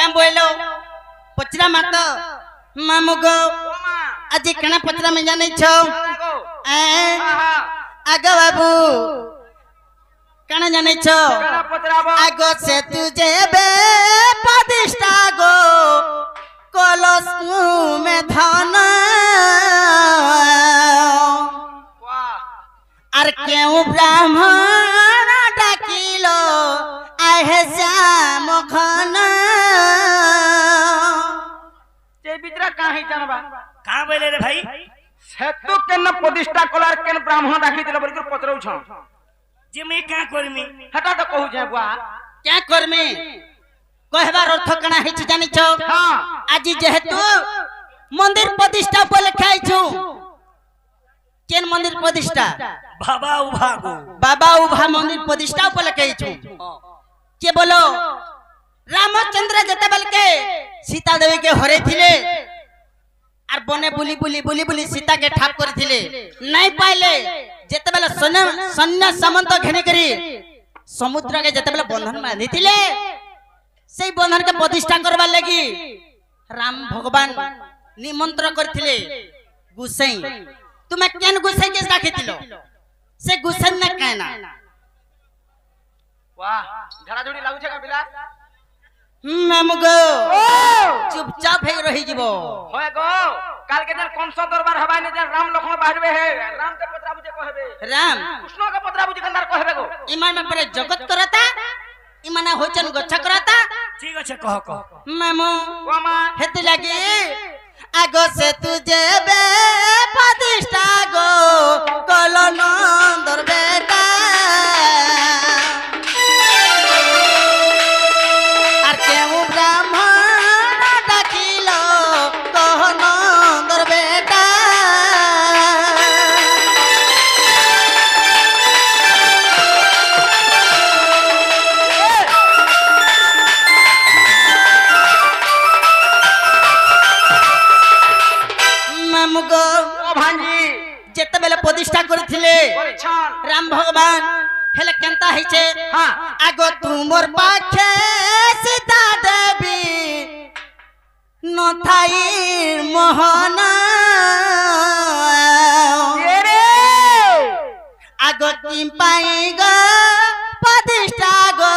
क्या बोलो पचरा मत मामू गो आज कना पचरा में जाने छो आगो बाबू कना जाने छो आगो से तुझे बे प्रतिष्ठा गो कलश में धन আর কেউ ব্রাহ্মণ ডাকিল আহে শ্যাম ঘন যে বিতরা কাহি জানবা का बोले रे भाई সেতু কেন প্রতিষ্ঠা কলার কেন ব্রাহ্মণ ডাকি দিল বলি পচরউছ जे मैं क्या करमी হেটা তো কহু যে বুয়া क्या करमे कहबार अर्थ कणा हिच जानिछ हां আজি যেহেতু মন্দির প্রতিষ্ঠা উপলক্ষে আইছু কেন মন্দির প্রতিষ্ঠা बाबा उभागो बाबा उभा मंदिर प्रतिष्ठा उपलक्षे आइछू के बोलो रामचंद्र जते बलके सीता देवी के हरे थिले आर बने बुली बुली बुली बुली सीता के ठाप कर थिले नहीं पाइले जते बेला सैन्य सामंत घेने करी समुद्र के जते बेला बंधन बांधी थिले सेई बंधन के प्रतिष्ठा करबा लगी राम भगवान निमंत्रण करथिले गुसई तुमे केन गुसई के राखिथिलो से गुसन न कहना वाह झड़ा झुड़ी लागु छे का बिला मामुगो चुपचाप है रही जीवो होय गो काल के दिन कंस दरबार हवाई ने जे राम लक्ष्मण बाहरबे है राम के पत्रा बुझे कहबे राम कृष्ण के पत्रा बुझे कंदार कहबे गो ईमान में परे जगत करता ईमान होचन गच्छ करता ठीक है कह मामू वामा हेते लगे आगो से तुझे बे प्रतिष्ठा गो कलो नंदर बेटा আর কেউ ব্রাহ্মণ ডাকিল কহ নন্দর বেটা মামুগো ओ भांजी যেতে বেলে প্রতিষ্ঠা করেছিলে परिछन রাম ভগবান হেলে কেনতা হইছে हां আগো তুমর পাখে সীতা দেবী নথাই মোহন रे আগো কি পাই গো প্রতিষ্ঠা গো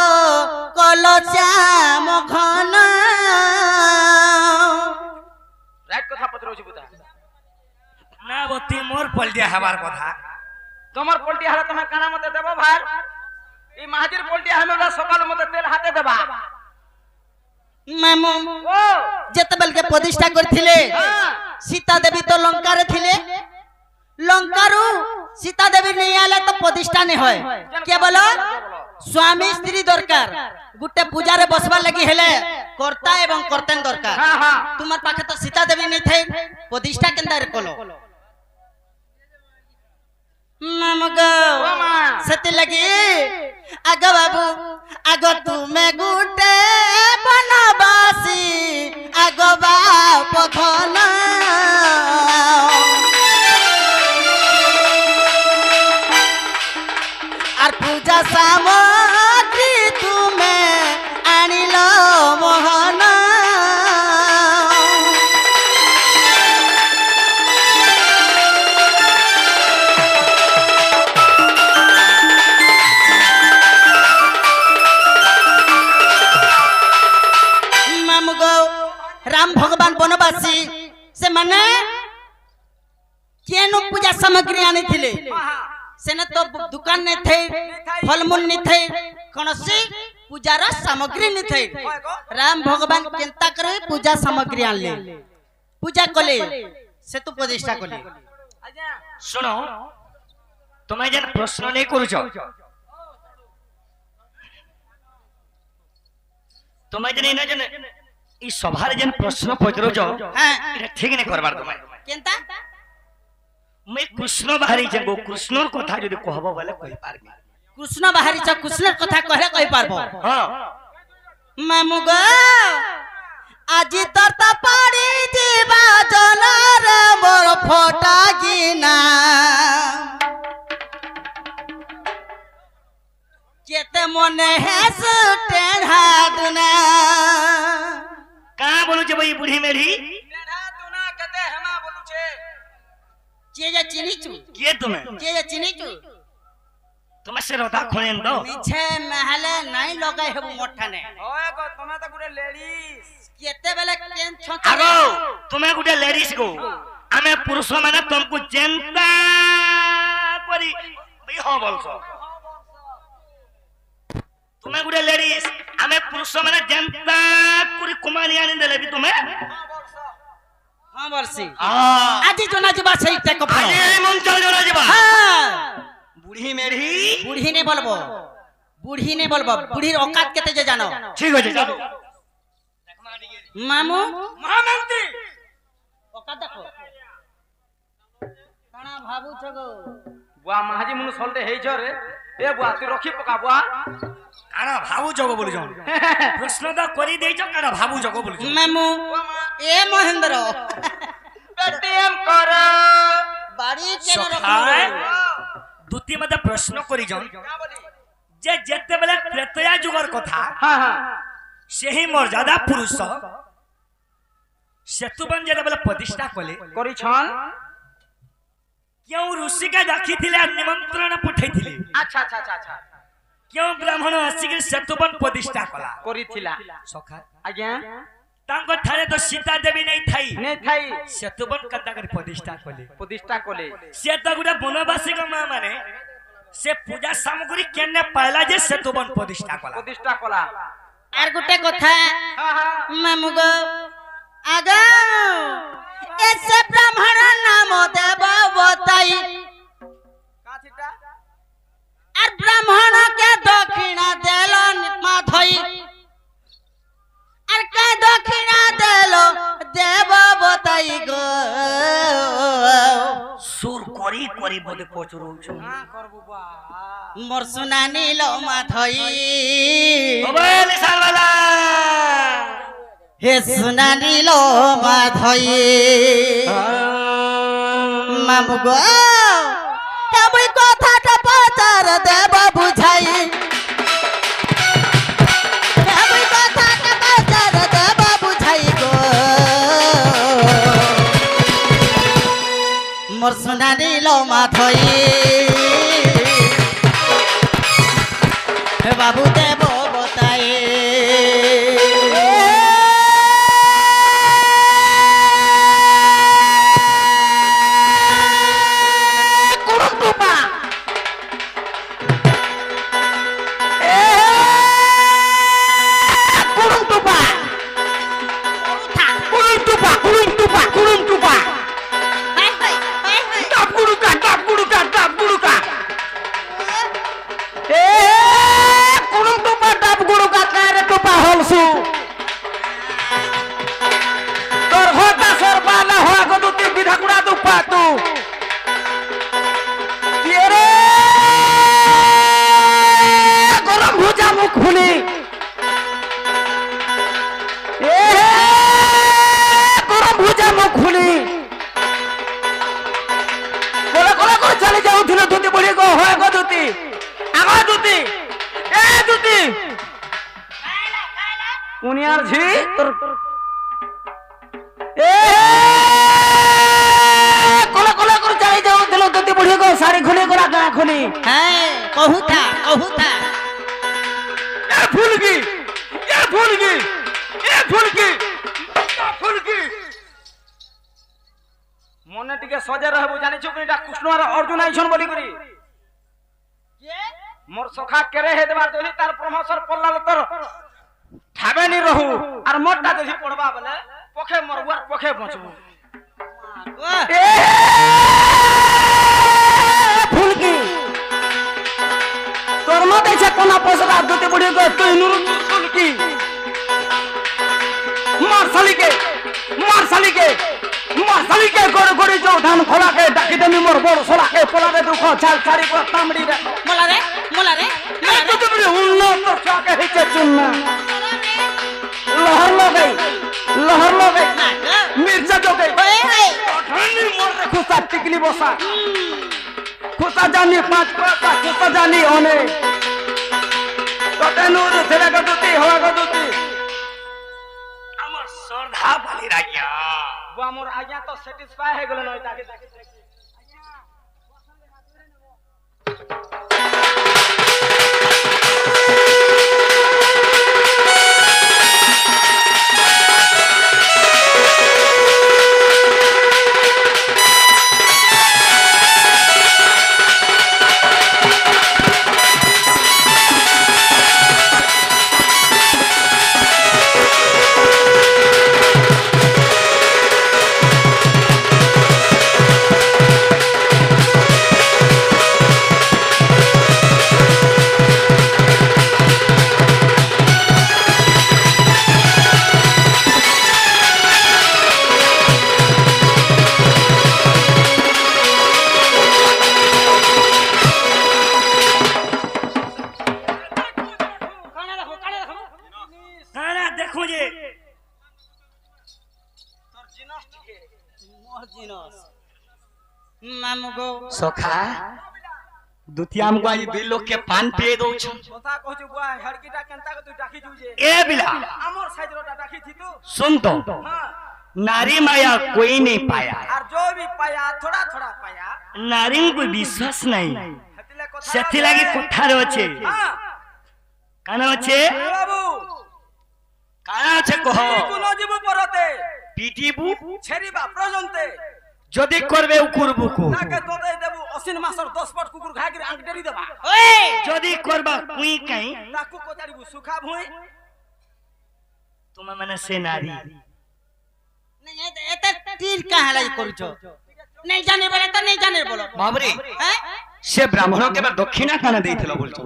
কলশ্যাম ঘন राइट कथा पत्रो छी बुता ना बत्ती मोर पल दिया हमार कथा तमर पोल्टी हाले तमे काना मते देबो भाई ई महाजीर पोल्टी हमें सकाल मते तेल हाथे देबा মামু ओ যেতে বেলকে প্রতিষ্ঠা করেছিলে हां सीता देवी तो लंकार थिले लंकारु सीता देवी नहीं आले तो प्रतिष्ठा नहीं होय के बोलो स्वामी स्त्री दरकार गुटे पूजा रे बसबा लगी हेले कर्ता एवं कर्तन दरकार हां हां तुमर पाखे तो सीता देवी नहीं थे प्रतिष्ठा केंदा रे कोलो मामगो ओमा सती लगी आगो बाबू आगो तुमे गुटे बनवासी आगो बाप धन আর পূজা সামগ্রী তুমি আনিল মোহন মামুগো রাম ভগবান বনবাসী সে মানে কেন পূজা সামগ্রী আনিଥିଲେ सेने तो दुकान नहीं थे फलमूल नहीं थे कौनसी पूजार सामग्री नहीं थे राम भगवान चिंता करे पूजा सामग्री आन ले पूजा कले से तो प्रतिष्ठा कले सुनो तुम्हें जन प्रश्न नहीं करूछ तुम्हें जन इना जन ई सभार जन प्रश्न पचरुछ हां इना ठीक नहीं करबार तुम्हें केनता मैं कृष्ण बाहरी जब कृष्णर कथा जदि कहबो बोले कहि पारबी कृष्ण बाहरी छ कृष्णर कथा कहले कहि पारबो हां मामुगो আজি তরতা পাড়ি দিবা জলার মোর ফটা গিনা কেতে মনে হেস টেঢ়া দুনা কা বলুছে ভাই বুড়ি মেঢ়ি নেড়া তুনা কেতে হেমা বলুছে যে যে চিনিছু কে তুমি যে যে চিনিছু তোমার সে রথা খোলেন তো মিছে মহলে নাই লগাই হেবু মঠানে হয় গো তুমি তো গুড়ে লেডিস কেতেবেলে কেন ছক আগো তুমি গোটে লেডিস গো আমি পুরুষ মানে তোমাকে চিন্তা করি ভাই হ বলছো তুমি গোটে লেডিস আমি পুরুষ মানে চিন্তা করি কুমারি আনি দেলে বি তুমি হ্যাঁ বলছি আ আজি জনা যবা সেইটা কথা আজ এই মঞ্চল জোড়া যাবা হ্যাঁ বুড়ি মেঢ়ি বুড়ি নে বলবো বুড়ির অকাত কেতে যে জানো ঠিক আছে যাও মামু মহামন্ত্রী অকাত দেখো কানা ভাবুছ গো বুয়া মাহাজি মুনু সলতে হেইছ রে এ বুয়া তুই রখি পকা বুয়া কারা ভাবু জগ বলছ প্রশ্নটা করি দেইছ কারা ভাবু জগ বলছ মামু এ মহেন্দ্র পেটিএম কর বাড়ি কেন সখায় রখো দুটি মধ্যে প্রশ্ন করি জন কা বলি যে যেতেবেলে ত্রেতয়া যুগর কথা হ্যাঁ হ্যাঁ ସେହି ମର୍ଯ୍ୟାଦା ପୁରୁଷ ସେତୁବନ ଯେତେବେଳେ ପ୍ରତିଷ୍ଠା କଲେ করিছন କେଉଁ ଋଷିକା ଡାକିଥିଲେ ନିମନ୍ତ୍ରଣ ପଠେଇଥିଲେ আচ্ছা আচ্ছা আচ্ছা আচ্ছা କେଉଁ ବ୍ରାହ୍ମଣ ଆସିକି ସେତୁବନ ପ୍ରତିଷ୍ଠା କଲା করিছিলা ସଖା আজ্ঞা ତାଙ୍କ ଠାରେ ତ ସୀତା ଦେବୀ ନେଇ ଥାଇ নেই থাই ସେତୁବନ କେନ୍ତା କରି ପ୍ରତିଷ୍ଠା କଲେ প্রতিষ্ঠা কলে ସେ ତ ଗୋଟେ ବନବାସୀଙ୍କ ମା ମାନେ ସେ ପୂଜା ସାମଗ୍ରୀ କେନେ ପାଇଲା ଯେ ସେତୁବନ ପ୍ରତିଷ୍ଠା କଲା প্রতিষ্ঠা কলা আর গোটে কথা হ্যাঁ হ্যাঁ মামু গো আগা এসে ব্রাহ্মণ নাম দেব বতাই কাছিটা আর ব্রাহ্মণ কে দক্ষিণা দেল মাধই আর কে দক্ষিণা দেল দেব বতাই গো সুর করি করি বলে পচরৌছ হ্যাঁ করবো বা মোর সোনা নীল মাধই মোবাইল সালবালা হে সোনা নীল মাধই মামু গো আমি কথাটা পচার দেব বুঝাই আমি কথাটা পচার দেব বুঝাই গো মোর সোনা নীল মাধই হে বাবু দেব বতাই তোর হতা সরবা না হওয়া গদুতি বিধাগুড়া দুপা তু কে রে গরম ভুজা মুখ খুলি এ গরম ভুজা মুখ খুলি কোলা কোলা করে চলে যাউছিল দুতি বলি গো হয় গদুতি আগা দুতি এ দুতি উনিয়ার ঝি তোর এ কোলা কোলা করে যাই যাউছিল দুতি বলি গো সারি খুলি কোলা গা খুলি হ্যাঁ কহুতা এ ফুলকি এ ফুলকি এ ফুলকি এ ফুলকি মনে টিকে সজা রহবো জানিছো কি এটা কৃষ্ণ আর অর্জুন আইছন বলি করি মোর সখা কেরে হে দেবার যদি তার প্রমোশন পড়লা তোর ঠাবেনি রহু আর মোরটা যদি পড়বা বলে পখে মরবু আর পখে বঁচবু এ ফুলকি তোর মতে সে কোনা পয়সা দুটি বুড়ি গো তুই নুরু ফুলকি মারসালিকে গড় গড়ি যাও ধান খোলাকে ডাকি দেমি মোর বড় সোলাকে পোলারে দুঃখ চাল ছাড়ি পর তামড়ি রে মোলা রে দুটি বুড়ি উন্নত ছাকে হিচে চুন্না লহর লগাই মির্জা জগাই ঠান্ডি মোর রে খুসা টিকলি বসা খুসা জানি 5 পয়সা খুসা জানি অনেক তোতে নুরু ছেলে গদুতি হওয়া গদুতি আমার মন্দির আজ্ঞা वो हमर आज्ञा तो सैटिस्फाई हे गेलन ओइ ताके কানা দেখো যে तोर जिनस ठीके मोह जिनस मामू गो सखा दुतिया हमको आज बिल्लो के पान पिए दो কথা কইছু বুয়া হড়কিটা কেনতা কে তুই ডাকি জুজে ए बिला আমর সাইজ রটা ডাকি থি তু सुन तो हां नारी माया कोई नहीं पाया আর जो भी पाया थोड़ा थोड़ा पाया नारी को विश्वास नहीं হেতিলে কথা सेथि लागी कुठार আছে हां কানা আছে বাবু কানা আছে কহ কোন জীব পরতে পিটিবু ছেড়িবা প্রজন্তে যদি করবে উকুরবু কো তাকে তোতে দেবু অসিন মাসর 10 পট কুকুর ঘাগির আংটেরি দেবা ओए যদি করবা কুই কাই তাকু কোচারিবু সুখা ভুই তোমা মানে সে নারী नहीं एते तीर कहां लाई करूछो नहीं जाने बोले तो नहीं जाने बोलो বাবরে हैं সে ব্রাহ্মণ কে দক্ষিণা কানা দেইছিল বলছো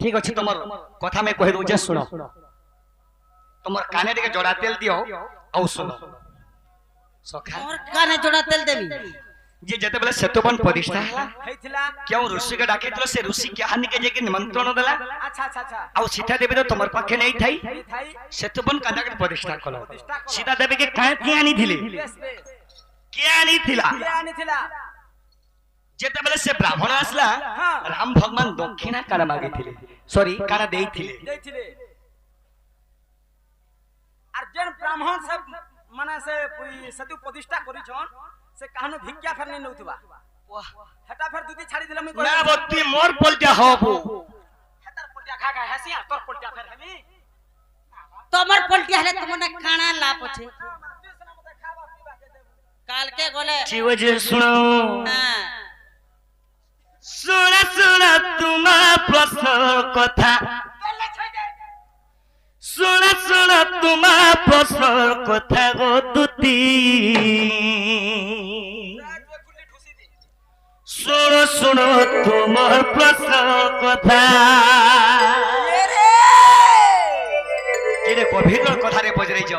ঠিক আছে তোমার কথা মে কই দউ যে শুনো তোমার কানে দিকে জড়া তেল দিও আও শুনো সখা और काने जोड़ा तेल देबी যে যেতে বলে সেতুবন প্রতিষ্ঠা হেলা হেইছিলা কেউ ঋষি কে ডাকিছিল সে ঋষি কে হানিকে যে নিমন্ত্রণ দেলা আচ্ছা আচ্ছা আচ্ছা আও সীতা দেবী তো তোমার পাখে নেই থাই এই থাই সেতুবন কানাকে প্রতিষ্ঠা কলো সীতা দেবী কে কায় কি আনি দিলে বেশ বেশ কি আনি থিলা কে আনিছিলা যেতে বলে সে ব্রাহ্মণ আসলা হ্যাঁ। রাম ভগবান দক্ষিণা কানা মাগিଥିଲେ সরি কানা দেইଥିଲେ দেইছিলে আর যেন ব্রাহ্মণ সব মানে সে সেতু প্রতিষ্ঠা করিছন সে কাহনো ভিক্ষা ফের নেই নউতবা হেটা ফের দুদি ছাড়ি দিলাম না বত্তি মোর পলটা হবু হেতার পলটা খা খা হাসিয়া তোর পলটা ফের হেমি तोमर पलटी हले तुमने खाना लाप छे काल के गोले जीव जे सुनो हां सुना सुना तुम्हा प्रश्न কথা सुना सुना तुम्हा प्रश्न কথা গো দুতি सुनो सुनो তোমার প্রশ্ন কথা এরে গভীর কথারে বজরাইছ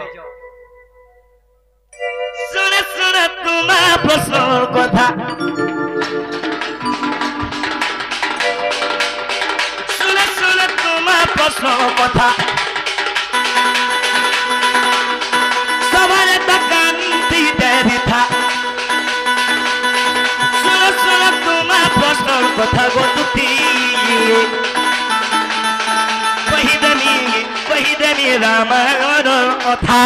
सुना सुना তোমার প্রশ্ন কথা सुना सुना তোমার প্রশ্ন কথা সবারে তকান্তি দেবি থা सुना सुना তোমার প্রশ্ন কথা গো দুতি কহিদেনি রামায়ণ কথা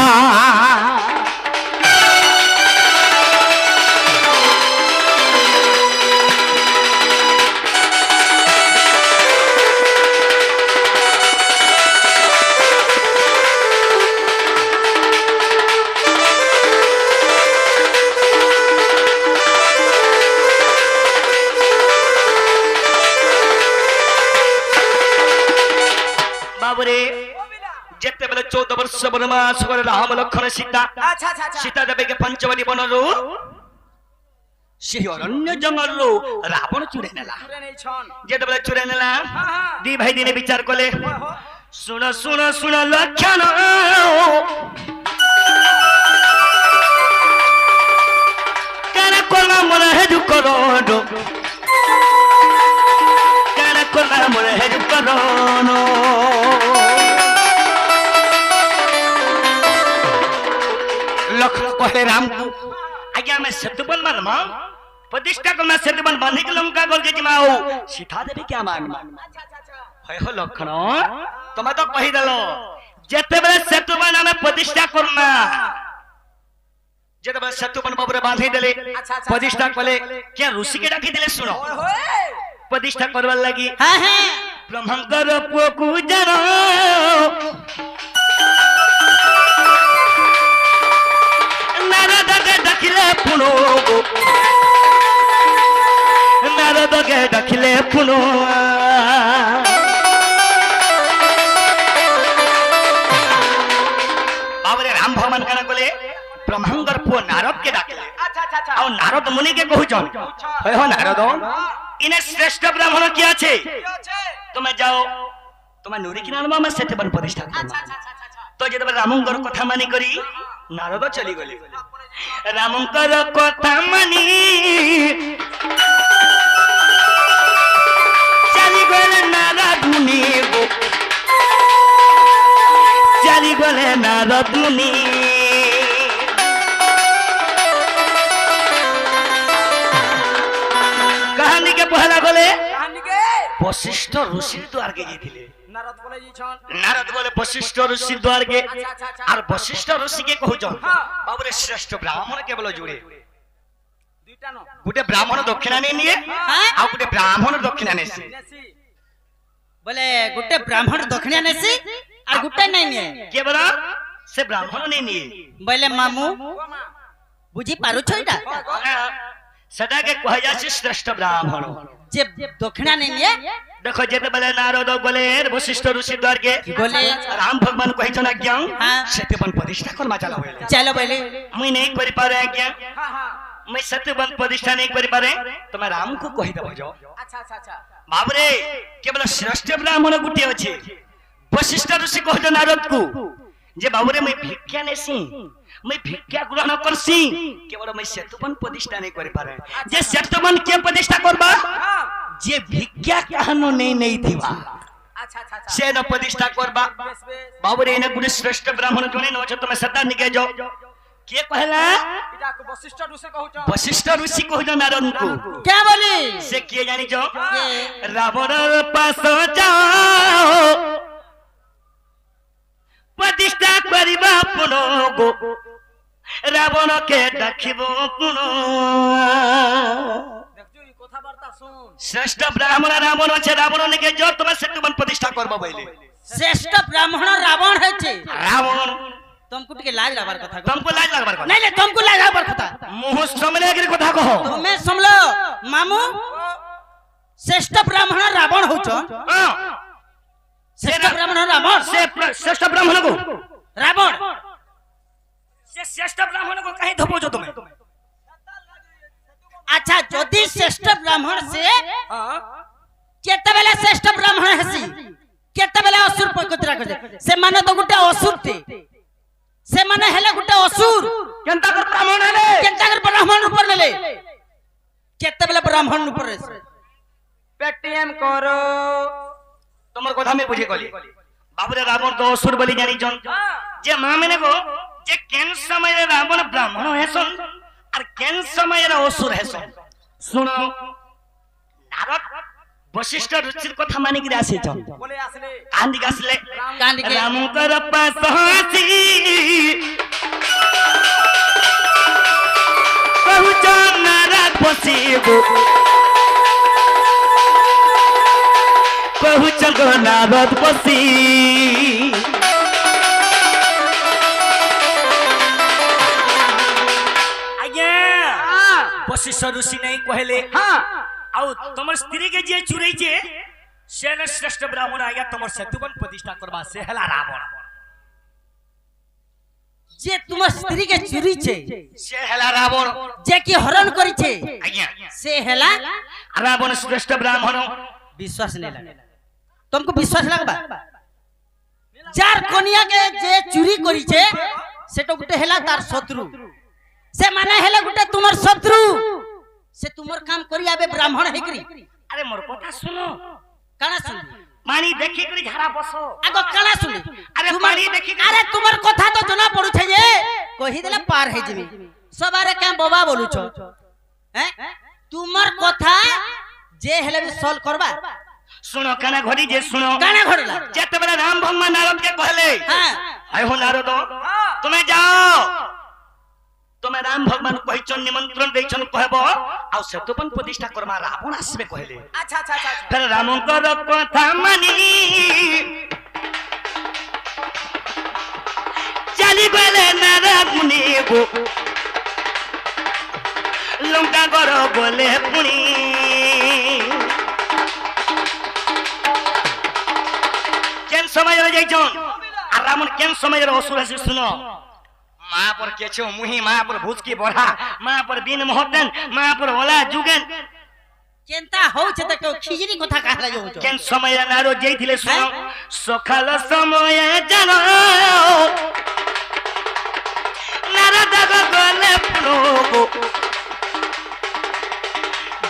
বাবরে যেতে বলে 14 বর্ষ বনবাস করে রাম লক্ষণ সীতা আচ্ছা আচ্ছা আচ্ছা সীতা দেবীকে পঞ্চবটি বনরু সেই অরণ্য জঙ্গলরু রাবণ চুরে নেলা পুরে নেইছন যেতে বলে চুরে নেলা হ্যাঁ। দি ভাই দিনে বিচার করলে ওহো শুন শুন শুন লক্ষণ কেন করলাম মনে হেজু করো কেন করলাম মনে হেজু করো लखन कहे राम को आज्ञा में सेतुबन मानमा प्रतिष्ठा को मैं सेतुबन बांधी के लंका गोल के जिमाओ सीता देवी क्या मांग আচ্ছা আচ্ছা আচ্ছা है हो लखन तुम्हें तो कही दलो जेते बेले सेतुबन हमें प्रतिष्ठा करना যেତେବେଳେ ସେତୁ ବନ ବାବୁରେ ବାନ୍ଧି ଦେଲେ ପ୍ରତିଷ୍ଠା କଲେ କେ ଋଷି କେ ଡାକି ଦେଲେ ଶୁଣ ପ୍ରତିଷ୍ଠା କରବାର ଲାଗି হ্যাঁ হ্যাঁ ବ୍ରହ୍ମାଙ୍କର ପୁଅକୁ ଜାଣ ନାରଦକେ ଡାକିଲେ ପୁନୁ ନାରଦକେ ଡାକିଲେ ପୁନୁ ବାବୁରେ ରାମ ଭଗବାନ କାଣା କଲେ ବ୍ରହ୍ମାଙ୍କର ପୁଅ ନାରଦ କେ ଡାକିଲେ ଆଉ ନାରଦ ମୁନି କେ କହୁଛନ୍ ହେ ହୋ ନାରଦ ইনে শ্রেষ্ঠ ব্রাহ্মণ কি আছে তুমি যাও তোমার নুরি কিনা আনবা আমি সেতে বন প্রতিষ্ঠা করব তো যেতবে রামঙ্কর কথা মানি করি নারদ চলি গলে রামঙ্কর কথা মানি চলি গলে নারদ মুনি গো চলি গলে নারদ মুনি कहानी के पहला गले वशिष्ठ ऋषि द्वार के जेथिले नारद बोले वशिष्ठ ऋषि द्वार के और वशिष्ठ ऋषि के कहउछन बाबरे श्रेष्ठ ब्राह्मण केवल जुड़े गुटे ब्राह्मण दक्षिणा नहीं निए आ गुटे ब्राह्मण दक्षिणा नेसी बोले गुटे ब्राह्मण दक्षिणा नेसी और गुटे नहीं निए केवल से ब्राह्मण नहीं निए बोले मामू बुझी पारु छइटा सदा के कह जाछि श्रेष्ठ ब्राह्मण जे दक्षिणा नहीं निए देखो जेते बेले नारद गले वशिष्ठ ऋषि द्वार के बोले राम भगवान कहि छन आज्ञा हां सत्यवन प्रतिष्ठा करमा चला बोले चलो बोले मुई नहीं करि पारे आज्ञा मैं सत्यवन प्रतिष्ठा नहीं करि पारे तुम राम को कहि देबो जो अच्छा बाबरे केवल श्रेष्ठ ब्राह्मण गुटी अछि वशिष्ठ ऋषि कह जो नारद को जे बाबरे मैं भिक्षा नेसी मैं भिक्षा ग्रहण करसी केवल मैं सेतुवन प्रतिष्ठा नहीं करि पारे जे सेतुवन के प्रतिष्ठा करबा जे भिक्षा कहनो नहीं थिबा से न प्रतिष्ठा करबा बाबरे ने गुण श्रेष्ठ ब्राह्मण जने न छ तुम सदा निके जो के कहला इटा को वशिष्ठ ऋषि कहू वशिष्ठ ऋषि कहू जो नारद को क्या बोली से के जानि जो रावण पास जाओ प्रतिष्ठा करिबा पुनो गो रावण के देखिबो पुनो देखजो ई कथा वार्ता सुन श्रेष्ठ ब्राह्मण रावण छे रावण ने के जो तुम सेतुवन प्रतिष्ठा करबो बोले श्रेष्ठ ब्राह्मण रावण है छे रावण तुमको टिके लाज लागबार कथा तुमको लाज लगबार কথা नहीं ले तुमको लाज लागबार कथा मुंह सामने के कथा कहो तुम्हें सुनलो मामू श्रेष्ठ ब्राह्मण रावण हो छ हां श्रेष्ठ ब्राह्मण रावण से श्रेष्ठ ब्राह्मण को रावण से श्रेष्ठ ब्राह्मण को कहीं धोबो जो तुम्हें अच्छा यदि श्रेष्ठ ब्राह्मण से हां केते बेले श्रेष्ठ ब्राह्मण हसी केते बेले असुर पकतरा कर से माने तो गुटे असुर थे से माने हेले गुटे असुर केनता कर ब्राह्मण हेले केनता कर ब्राह्मण ऊपर लेले केते बेले ब्राह्मण ऊपर रे पेटीएम करो তোমার কথা আমি বুঝে গলি বাবুরে রাবণ তো অসুর বলি জানি জন যে মা মেনে গো যে কেন সময়ে রাবণ ব্রাহ্মণ হেসন আর কেন সময়ে অসুর হেসন শুনো নারদ বশিষ্ঠ ঋষির কথা মানি কি আসে জন बोले আসলে কান্দি আসলে कांड के রাম কর পাস হাসি পহুঁচ নারদ বসিবো पहुँच गो नारद बसी आज्ञा वशिष्ठ ऋषि नहीं कहले हां आउ तमर स्त्री के जे चुरई जे से न श्रेष्ठ ब्राह्मण आज्ञा तमर सेतुवन प्रतिष्ठा करबा से हला रावण जे तुम स्त्री के चुरी छे से हला रावण जे की हरण करी छे आज्ञा से हेला रावण श्रेष्ठ ब्राह्मण विश्वास नहीं लगे तुमको विश्वास लगबा जार कन्या के जे चुरी करी छे से तो गुटे हेला तार शत्रु से माने हेला गुटे तुमर शत्रु से तुमर काम करी आबे ब्राह्मण हेकरी अरे मोर कथा सुनो काना सुन पानी देखि करी झाड़ा बसो आगो काना सुन अरे पानी देखि अरे तुमर कथा तो जना पड़ू छे जे कहि देला पार हे जिमी सबारे काम बाबा बोलू छो हैं तुमर कथा जे हेले भी सॉल्व करबा सुनो काना घड़ी जे सुनो काना घड़ला जेते बेला राम भगवान नारद के कहले हां आय हो नारद तुम्हें जाओ तो ତମେ ରାମ ଭଗବାନ କହିଛନ୍ ନିମନ୍ତ୍ରଣ ଦେଇଛନ୍ କହିବ ଆଉ ସେତୁପନ ପ୍ରତିଷ୍ଠା କରମା ରାବଣ ଆସିବେ କହିଲେ আচ্ছা আচ্ছা আচ্ছা আচ্ছা। ଫେର ରାମଙ୍କର କଥା ମାନି ଚାଲିଗଲେ ନାରଦ ମୁନି ଗୋ ଲଙ୍କା ଗର ଗଲେ ପୁଣି କେନ୍ ସମୟରେ ଯାଇଛନ୍ আর রামন কেন সময়ের অসুর আছে শুনো মা পর কেছো মুহি মা পর ভুজকি বড়া মা পর বিন মহতেন মা পর ওলা যুগেন চিন্তা হচ্ছে তো কেউ খিচড়ি কথা কাহলা যাউছ কেন সময়ে নারো যাইছিলে শুনো সকাল সময়ে জানো নারদ গলে পুনো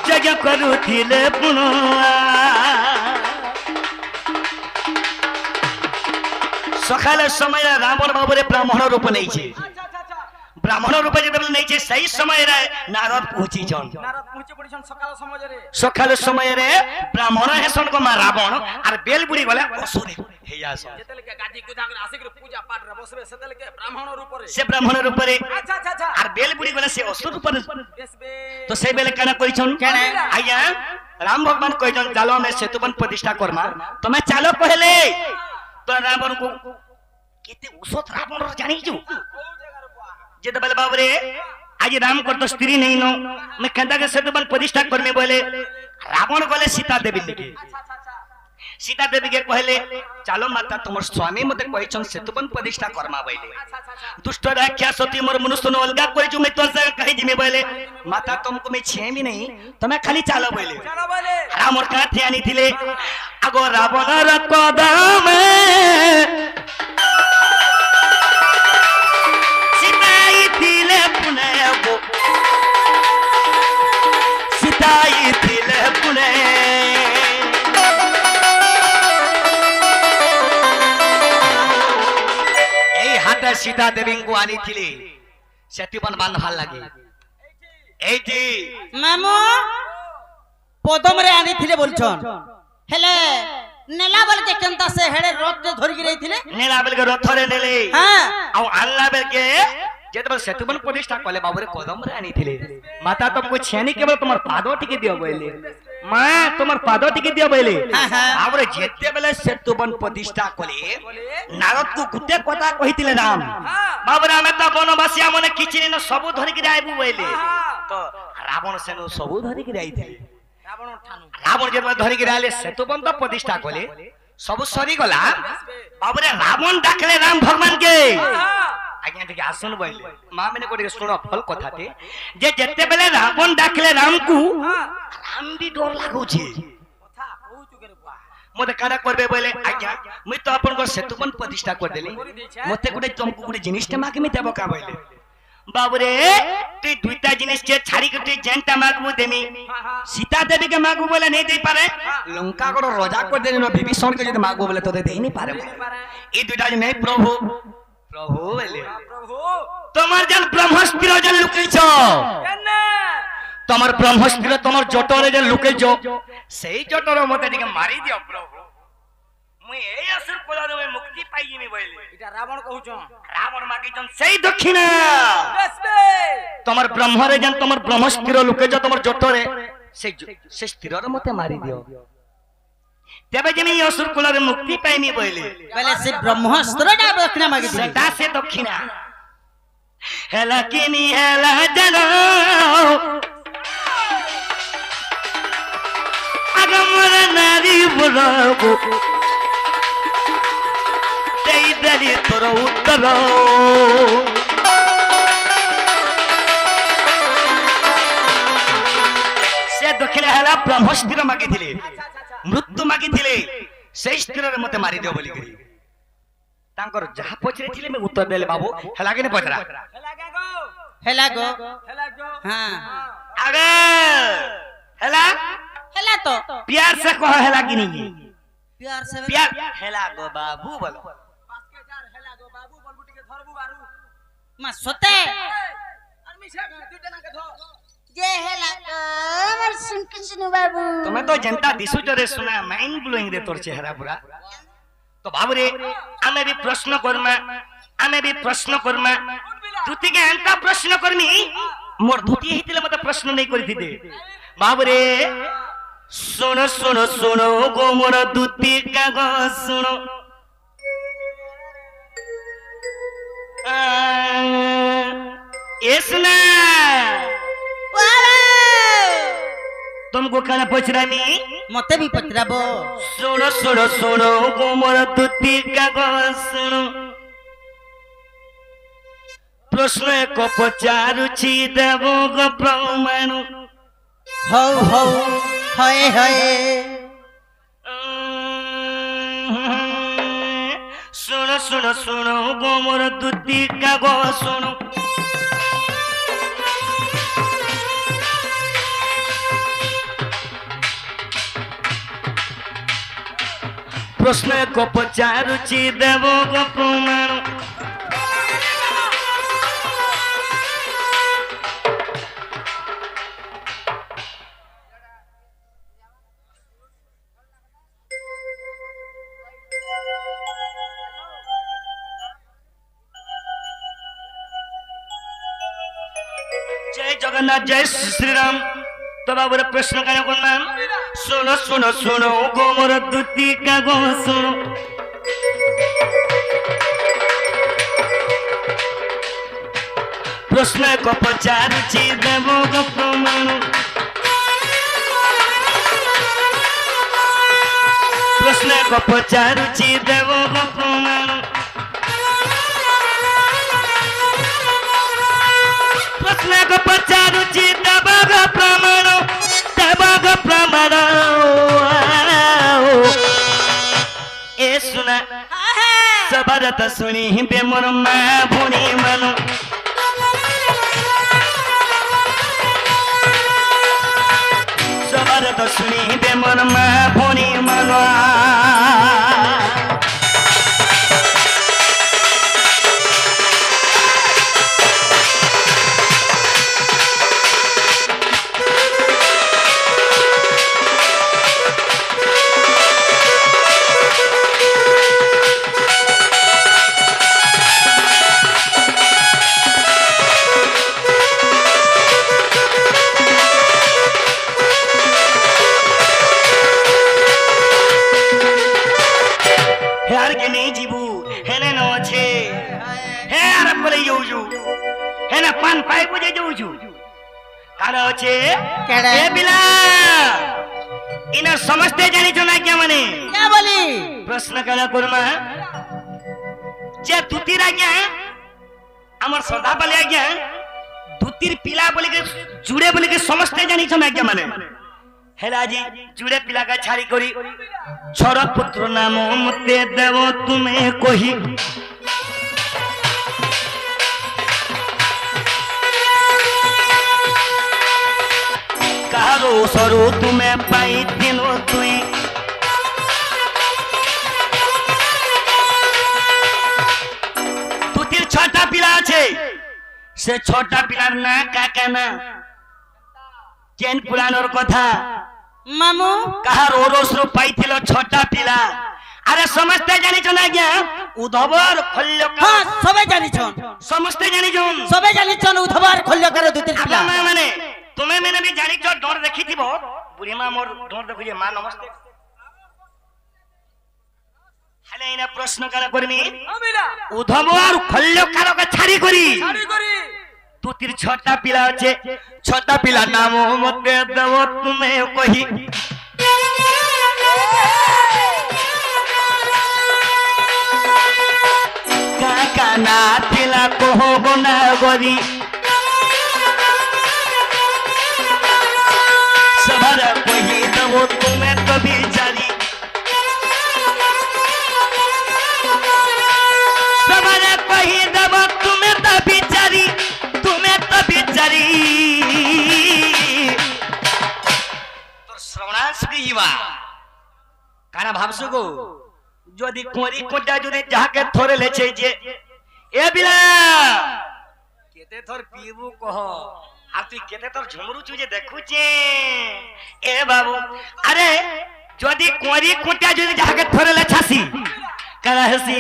যজ্ঞ করুଥିଲେ পুনো সকাল সময় রাবণ বাবুরে ব্রাহ্মণ রূপ নেইছে ব্রাহ্মণ রূপে যেতবেলে নেইছে সেই সময়ের নারদ পৌঁছিছন নারদ পৌঁছে পড়িছন সকাল সমাজরে সকাল সময়ের ব্রাহ্মণ হেসন মা রাবণ আর বেল বুড়ি গলে অসুরে হেই আস যেতেলকে গাদি গুধা করে আসি করে পূজা পাঠ রে বসবে সেতেলকে ব্রাহ্মণ রূপরে সে ব্রাহ্মণ রূপে আচ্ছা আচ্ছা আচ্ছা আর বেল বুড়ি গলে সে অসুর রূপে বেশ বেশ তো সেই বেলে কেন কইছন কেন? আজ্ঞা রাম ভগবান কইছন চালো আমি সেতুবন প্রতিষ্ঠা করমা তুমি চালো কইলে তো রাবণ কো কেতে উসত রাবণ জানিছু যেতবেলে বাবরে আজ রাম করতো স্ত্রী নেই নো मैं कहता के सेतुबन प्रतिष्ठा करमे बोले रावण गले सीता देवी निके सीता देवी के कहले चलो माता तुमर स्वामी मते कहिछन सेतुबन प्रतिष्ठा करमा बोले दुष्ट राक्षस होती मोर मनुष्य न अलगा करि छु मैं तोर से कहि जिमे बोले माता तुमको मैं छे भी नहीं तमे खाली चालो बोले চলো বলে रामर काठी आनी थिले आगो रावणर कदम सीताई थिले पुने गो सीताई थिले पुने এই হাতে সীতা দেবীଙ୍କୁ আনিଥିଲେ সেতুবন বান্ধবার লাগি এইটি মামু পদমরে আনিଥିଲେ বলছন হেলে নেলা বলকে কেনতা সে হেড়ে রথে ধরিকি রইছিলে নেলা বেলকে রথরে নেলে হ্যাঁ ଆଉ ଆଣିଲା ବେଲକେ ଯେତେବେଳେ ସେତୁବନ ପ୍ରତିଷ୍ଠା କଲେ ବାବୁରେ କଦମରେ ଆଣିଥିଲେ ମାତା ତମକୁ ଛେନି କେବଳ ତମର ପାଦ ଟିକେ ଦିଅ ବୋଇଲେ ମା ତମର ପାଦ ଟିକେ ଦିଅ ବୋଇଲେ ବାବୁରେ ଯେତେବେଳେ ସେତୁବନ ପ୍ରତିଷ୍ଠା କଲେ ନାରଦକୁ ଗୋଟେ କଥା କହିଥିଲେ ରାମ ବାବୁରେ ଆମେ ତ ବନବାସୀ ଆମନେ କିଛି ନ ସବୁ ଧରିକି ଆଇବୁ ବୋଇଲେ ତ ରାବଣ ସେନୁ ସବୁ ଧରିକି ଆଇଥିଲେ রাবণ ঠানু রাবণ যেତେବେଳେ ধরিকি আইলে সেতুবন তো প্রতিষ্ঠা কলে ସବୁ ସରିଗଲା ବାବୁରେ ରାବଣ ଡାକିଲେ ରାମ ଭଗବାନকে ଆଜ୍ଞା ଟିକେ ଆସନ ବଇଲେ ମା ମାନେ ଗୋଟେ ଶୁଣ ଭଲ କଥାଟେ ଯେ ଯେତେବେଳେ ରାବଣ ଡାକିଲେ ରାମକୁ ରାମ ବି ଡର ଲାଗୁଛି কথা কହୁଛୁ কে রে বুয়া মতে কারা করবে বলে আজ্ঞা মুই তো আপনার সেতুবন প্রতিষ্ঠা করে দেলি মতে গোটে তমকু গোটে জিনিসটা মাগিমি দেব কা বইলে বাবুরে তুই দুইটা জিনিস কে ছাড়ি তুই যেনটা মাগবু দেমি সীতা দেবী কে মাগবু বলে নেই দেই পারে লঙ্কা কোন রাজা করে দেনি বিভীষণ কে যদি মাগবু বলে তোতে দেই নি পারে এই দুইটা নেই প্রভু প্রভু বলে প্রভু তোমার যেন ব্রহ্মস্ত্র যেন লুকাইছ কেন তোমার ব্রহ্মস্ত্র তোমার জটরে যেন লুকাইছ সেই জটর মতে টিকে মারি দিও প্রভু মুই এই আসুর কোলারে মুই মুক্তি পাই জিমি বইলে এটা রাবণ কহুছ রাবণ মাগিছন সেই দক্ষিণা বেশ বেশ তোমার ব্রহ্মরে যেন তোমার ব্রহ্মস্ত্র লুকাইছ তোমার জটরে সেই সেই স্থিরর মতে মারি দিও তেবে যেমি অসুর কোলারে মুক্তি পাইমি বইলে বলে সে ব্রহ্মাস্ত্রটা দক্ষিণা মাগিছিলে সেটা সে দক্ষিণা হেলা কিনি হেলা জানো আগমর নারী বলবো সেই দালি তোর উত্তর সে দক্ষিণা হেলা ব্রহ্মস্ত্র মাগিଥିଲେ মৃত্যু মাগিଥିଲେ সেই স্ত্রীর মতে মারি দিও বলি করি তাঙ্কর যাহা পছরে ଥିଲେ মে উত্তর দেলে বাবু হেলা কিনে পছরা হেলা কে গো হেলা গো হেলা গো হ্যাঁ আগে হেলা হেলা তো प्यार से कहो हेला किनी प्यार से प्यार हेला गो बाबू बोलो পাঁচকে যার হেলা গো বাবু বলবু টিকে ধরবু বারু মা সতে আর মিছা দুইটা নাকে ধর যে হেলা গো আমার শুনকিছনু বাবু तुम्हें तो जनता दिसु जरे सुना माइंड ब्लोइंग रे तोर चेहरा पूरा तो बाबू रे हमें भी प्रश्न करमा দুটি কে এন্তা প্রশ্ন করমি মোর দুটি হিতিলে মতে প্রশ্ন নেই করি দিতে বাবরে শোনো শোনো শোনো গো মোর দুটি কাগজ শোনো এসনা तुमको कहना पूछ रहा मी मते भी पचराबो सुनो सुनो सुनो गो मोर दुती कागज सुनो प्रश्न को पचारुची देवो गो प्रमाण हौ हौ हय हय सुनो सुनो सुनो गो मोर दुती कागज सुनो प्रश्न को पचारुची देवो गो प्रमाण जय जगन्नाथ जय श्री राम तो बाबूरे प्रश्न कहने को नाम सुनो सुनो सुनो गो मोर दुती कागज सुनो प्रश्न को पचारुची देवो गो प्रमाण प्रश्न को पचारुची देवो गो प्रमाण प्रश्न को पचारुची देवो गो प्रमाण प्रमाण ए सुना सबरत सुनी बे मोर माँ भुनी मनो सबरत सुनी बे मोर माँ भुनी मनो पान पाए बुझे जाऊ छु काना होचे केड़े ए बिला इना समझते जानी छ ना क्या माने क्या बोली प्रश्न कला कुरमा जे दुतीर आज्ञा हमर श्रद्धा बले आज्ञा दुतीर पिला बोले के जुड़े बोले के समझते जानी छ ना क्या माने हेला जी जुड़े पिला का छाड़ी करी छोरा पुत्र नाम मते देवो तुम्हें कोही कारो सरो तुम्हें पाई दिनो तुई तुतिर छोटा पिला छे से छोटा पिलार ना काका ना केन पुरानोर कथा मामू काहार ओरोसरो पाइथिलो छोटा पिला अरे समझते जानी छ ना क्या उधबर खल्लो हां सबे जानी छन समझते जानी छन सबे जानी छन उधबर खल्लो करे दुतिर पिला माने तुम्हें मैंने भी जानी जो डर देखी थी वो बुढ़ी माँ मोर डर देखो जे माँ नमस्ते हले इना प्रश्न करा करमी उधमर खल्लो कारो का छाड़ी करी तू तिर छोटा पिला छे छोटा पिला नाम मते देव तुम्हें कही काका ना पिला को गुना गोरी सबर कोई दबो तुम्हें कभी जारी सबर कोई दबो तुम्हें तभी जारी तो श्रवणांश की बा काना भावसु को যদি কোরি কোটা যদি যাকে ধরে লেছে যে এ বিলা কেতে তোর পিবু কহ আর তুই কেতে তোর ঝুমরুচু যে দেখুছে এ বাবু আরে যদি কোরি কোটা যদি যাকে ধরে লেছাসি কারা হেসি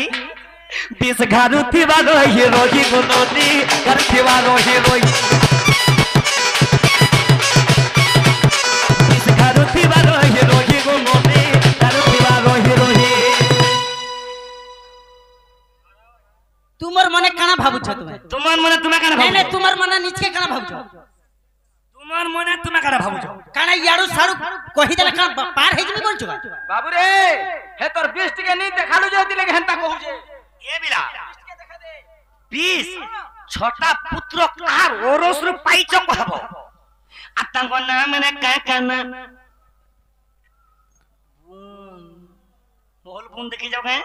পিস ঘারু থিবা রহি রহি গো নদী ঘর থিবা রহি রহি পিস ঘারু থিবা রহি রহি গো নদী ঘর থিবা রহি রহি তোমার মনে কানা ভাবুছ তুমি তোমার মনে তুমি কেন নাই নাই ভাবছো তোমার মনে নিচকে কানা ভাবুছ তোমার মনে তুমি কেন ভাবছো কানা ইয়াড়ু সাড়ু কহি দেলে কান পার হই যাবি বলছো বাবু রে হে তোর বিষ টিকে নি দেখালু যদি লাগে হেনতা কহুছে এ বিলা বিষ ছটা পুত্র কার ওরসরু পাইছ কহব আর তাঙ্ক নাম মানে কানা বল ফোন দেখি যাও কে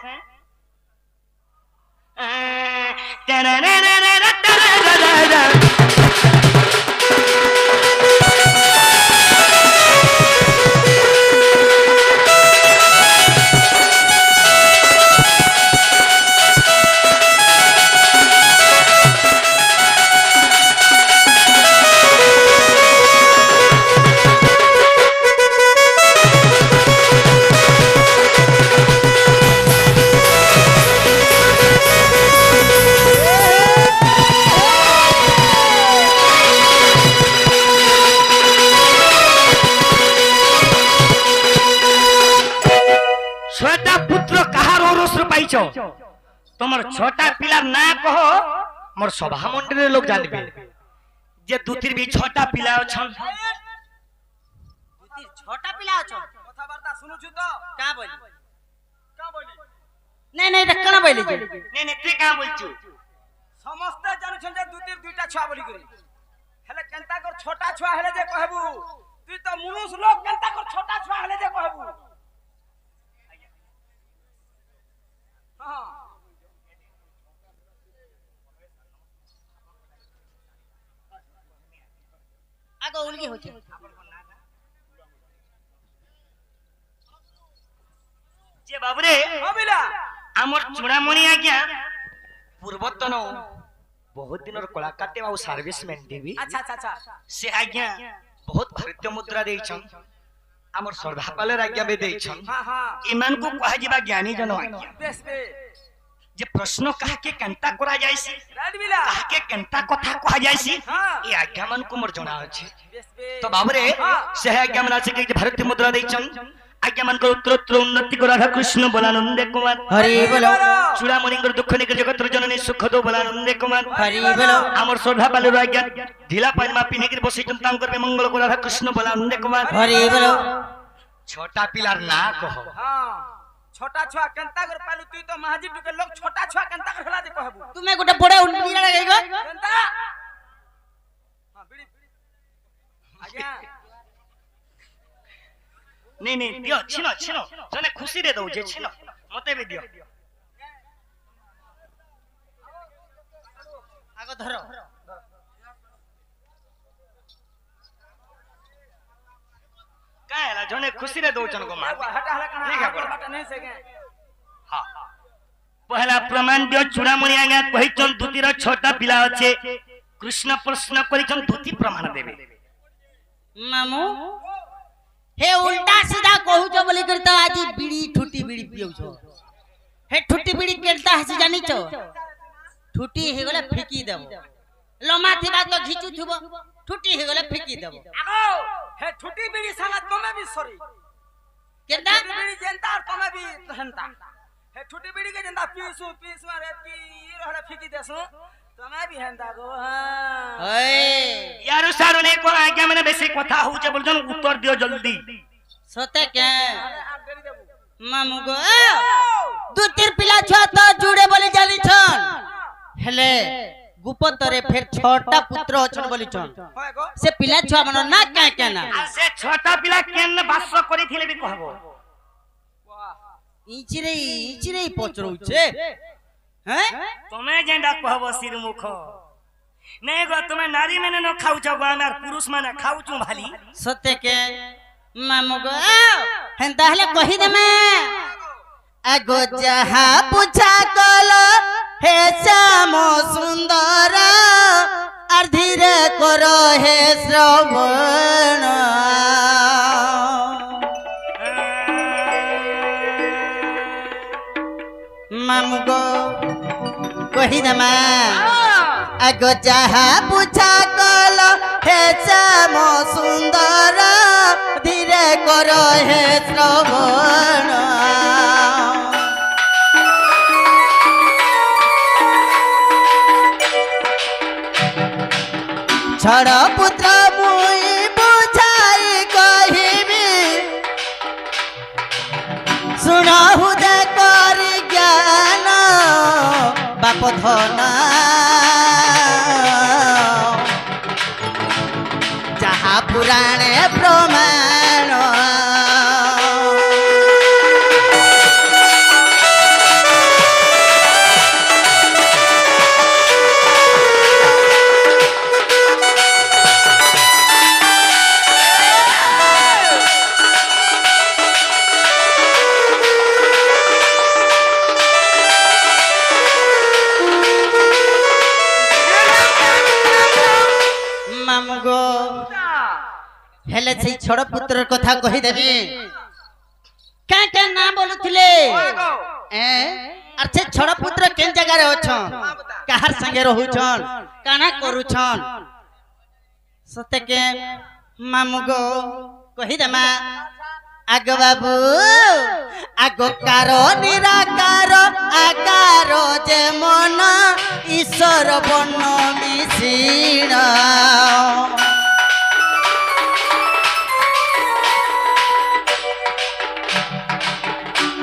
ছটা পুত্র কাহার ওরসরু পাইছ তোমার ছটা পিলার না কহ মোর সভা মন্ডলের লোক জানবে যে দুতির বি ছটা পিলা অছন ছটা পিলা আছো কথাবার্তা শুনুছু তো কা বলি কা বলি নাই নাই এটা কানা বলি নে নে তুই কা বলছু সমস্ত জানুছন যে দুতির দুইটা ছুয়া বলি করি হেলে কেনতা কর ছোটা ছুয়া হেলে যে কহবু তুই তো মুনুষ লোক কেনতা কর ছোটা ছুয়া হেলে যে কহবু হ্যাঁ আগো উলগি হচ্ছে যে বাবুরে হবিলা আমার চূড়ামণি আজ্ঞা পূর্বতন বহুত দিনর কলাকাতে আর সার্ভিসম্যান দেবী আচ্ছা আচ্ছা আচ্ছা সে আজ্ঞা বহুত ভারতীয় মুদ্রা দেইছন আমার সর্দাপালের আজ্ঞা বে দেইছন হ্যাঁ হ্যাঁ ইমানকু কহা যিবা জ্ঞানী জন আজ্ঞা বেশ বেশ যে প্রশ্ন কাহাকে কেনতা করা যাইছি রাইট বিলা কাহাকে কেনতা কথা কহা যাইছি হ্যাঁ। এই আজ্ঞা মানকু মোর জনা আছে বেশ বেশ তো বাবুরে হ্যাঁ। সে আজ্ঞা মান আছে যে ভারতীয় মুদ্রা দেইছন আজ্ঞা মানকর উত্তরোত্তর উন্নতি করা রাধা কৃষ্ণ বলানন্দে কুমার হরি বলো চূড়ামণিঙ্গর দুঃখ নিকে জগতের জননী সুখ দো বলানন্দে কুমার হরি বলো আমার সর্দাপালের আজ্ঞা ঢিলা পাইমা পিনেকির বসিছন তাম করবে মঙ্গল করা রাধা কৃষ্ণ বলানন্দে কুমার হরি বলো ছটা পিলার না কহ হ্যাঁ ছোটা ছুয়া কেনতা কর পালু তুই তো মাহাজি টুকে লোক ছোটা ছুয়া কেনতা কর হেলা যে কহবু তুমি গোটে বড় উলগি লাগা গো কেনতা হ্যাঁ বিড়ি আজ্ঞা নেই নেই দিও ছিনো ছিনো জনে খুশি রে দউছে ছিনো মতে বি দিও আগো ধরো কায়লা জনে খুশি রে দউছন গো মা हटा हला कना नहीं खा पड़ा। हटा नहीं सके হ্যাঁ পহলা প্রমাণ দিও চূড়ামণি আজ্ঞা কহিছন দুতির ছটা পিলা আছে কৃষ্ণ প্রশ্ন করিছন দুতি প্রমাণ দেবে মামু হে উল্টা सीधा कहूछ बोली करता आज बीड़ी ठुटी बीड़ी पिउछ हे ठुटी बीड़ी केलता हसी जानी छ ठुटी हे गले फेकी देब लमा थिबा तो घिचू थुबो ठुटी हे गले फेकी देब आगो हे छुट्टी बीड़ी संग तमे भी सॉरी केदा बीड़ी जनता और तमे भी हंता हे छुट्टी बीड़ी के जनता पीसु पीसु रे पी रहला फिकी देसु तमे भी हंता गो हां ओए यार सारने को आज्ञा मैंने बेसी কথা হউছে বলছন উত্তর দিও জলদি सते के आ देरी देबू मामू गो दू तीर पिला छ तो जुड़े बोली जानी छन हेले गुपतरे फिर छटा पुत्र अछन बोली छन होय गो से पिला छुआ मन ना क्या क्या ना আর সে ছটা পিলা কেন বাস করিছিলে বি কহবো वाह ইচিরে পচরউছে হ্যাঁ তুমি যেটা কহবো শিরমুখ নেই গো তুমি নারী মানে ন খাউছ গো আর পুরুষ মানে খাউছু ভালি सत्य के मामू गो हेंता हले कहि दे मैं आगो जहा पूछा कलो हे श्याम सुंदर और धीरे करो हे श्रवण मामू गो कही दमा आगो जहा पूछा कल हे श्याम सुंदर धीरे करो हे श्रवण छड़ पुत्र मुई बुझाई कहिबी सुनहु दे करी ज्ञान बाप धन जहा पुराणे प्रमाण मामुगो हेले से छोड़ पुत्र कथा कही देबी क्या ना बोलुथिले अच्छे छोड़ पुत्र केन जगह रे अछन कहार संगे रहउछन काना करूछन सते के मामुगो कही देमा आग बाबू आगो कारो निराकार आकार जे मन ईश्वर बन मिशीण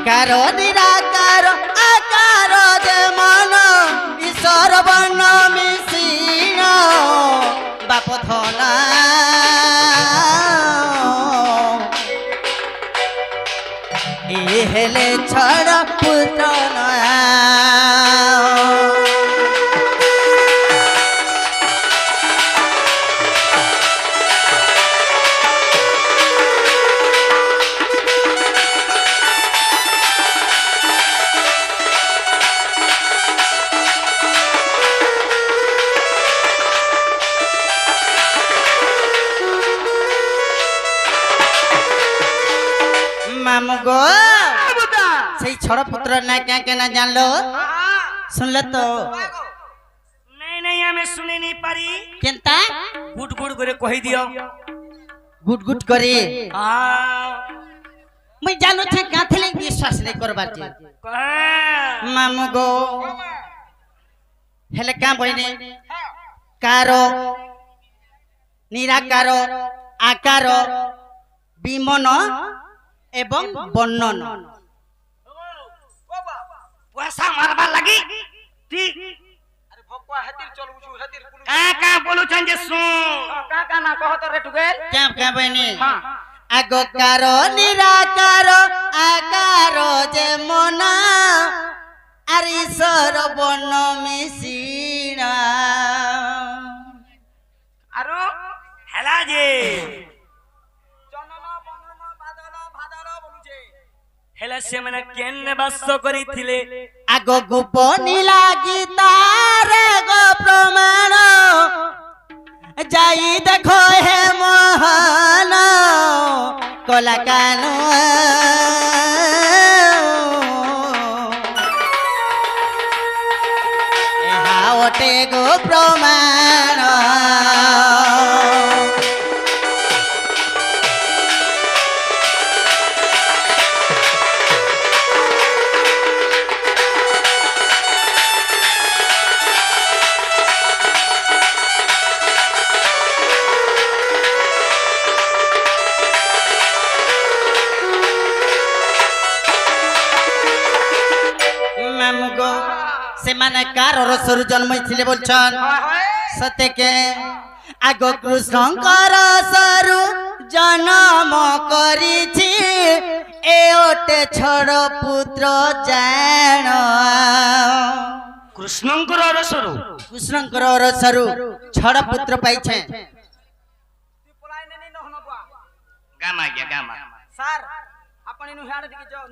कारो निराकार आकार जे मन ईश्वर बन मिशीण बाप धना हेले छड़ पुत्र नया मामुगो सही छोड़ पुत्र ना क्या ना जान लो सुन लो तो नहीं हमें सुने नहीं पारी केंता गुट गुट करे कही दियो गुट गुट करे हां मैं जानू छे काथले विश्वास नहीं करबार जे कहे मामुगो हेले का बहिनी कारो निराकार आकार विमन एवं वर्णन पैसा मारबा लगी ठीक अरे भक्वा हतिर चलुछु हतिर का बोलु छन जे सुन का ना कह तो रे टुगेल क्या बहिनी आगो कारो निराकार आकार जे मन आर ईश्वर बन मिशीण आरो हेला जे हेला से मने केन बास करिथिले आगो गोपनी लागी तारे गो प्रमाण जाई देखो हे मोहन कला कानो एहा ओटे गो प्रमाण से माने कार और सरु जन्म थिले बोलछन सत्य के आगो कृष्णकर सरु जन्म करिछि ए ओटे छोड़ पुत्र जान कृष्णकर और सरु छोड़ पुत्र पाइछे गामा गया गामा सर अपनी नुहाड़ दिखे जाओ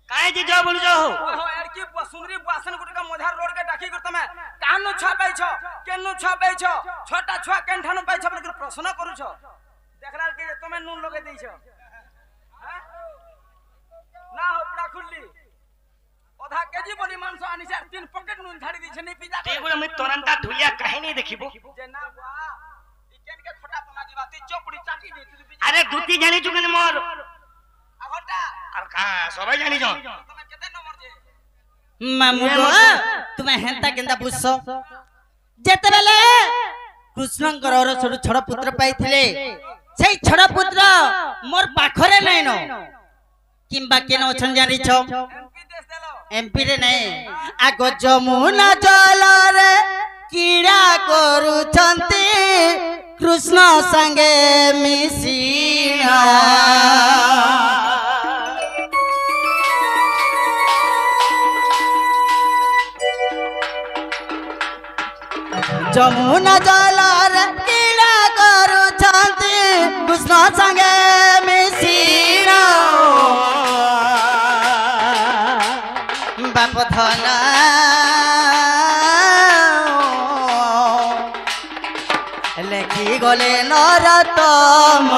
काहे जे जाओ बोलु जाओ ओहो एड़की सुंदरी बासन गुटे का मधार रोड के डाकी कर तमे कानु छा पाइछ केनु छा पाइछ छोटा छुआ केनठानु पाइछ बोल के प्रश्न करू छ देखला के तमे नून लगे दैछ ना हो पूरा खुल्ली অধা কেজি বলি মাংস আনিছে আর 3 পকেট নুন ঝাড়ি দিছে নি পিজা এগুলো আমি তরন্তা ধুইয়া কাহিনী দেখিব যে না বুয়া ইকেনকে খটা পনা দিবা তুই চপড়ি চাটি দে তুই পিজা আরে দুটি জানিছু কেন মোর আগটা আর সবাই জানিছ তুমি কেতে নম্বর যে মামু গো তুমি হেন্তা কেন্তা বুঝছ যেତେବେଳେ କୃଷ୍ଣଙ୍କର ଛୋଟ ଛଡ ପୁତ୍ର ପାଇଥିଲେ ସେଇ ଛଡ ପୁତ୍ର ମୋର ପାଖରେ ନାଇନ କିମ୍ବା କେନ ଅଛନ୍ ଜାଣିଛ এমপি দেশ দেলো এমপি রে নাই আଗ যমুନା জলরে কিড়া କରୁଛନ୍ତି କୃଷ୍ଣ ସାଙ୍ଗେ ମିଶିନା যমুনা জলরে কিড়া କରୁଛନ୍ତି କୃଷ୍ଣ ସାଙ୍ଗେ ମିଶିନା বাপ ধন লেখি গলে নরতম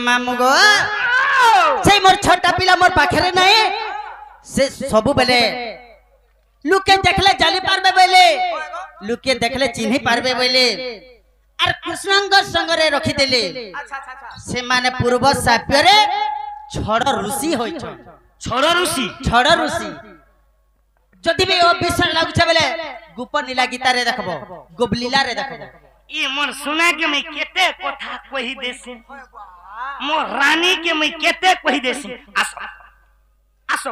মামু গো সেই মোর ছোটা পিলা মোর পাখরে নাই সে সবু বেলে লুকে দেখলে জানি পারবে বলে লুকে দেখলে চিনি পারবে বলে আর কৃষ্ণঙ্গ সঙ্গরে রখি দেলে আচ্ছা আচ্ছা আচ্ছা সে মানে পূর্ব সাপ্যরে ছড় ঋষি হইছ ছড় ঋষি ছড় ঋষি যদি বি অবিশ্বাস লাগুছে বলে গোপন লীলা গীতারে দেখব গোবলীলারে দেখব ই মোর सुना के मैं केते কথা কহি দেছি মোর রানী के मैं केते कही देसी आसो आसो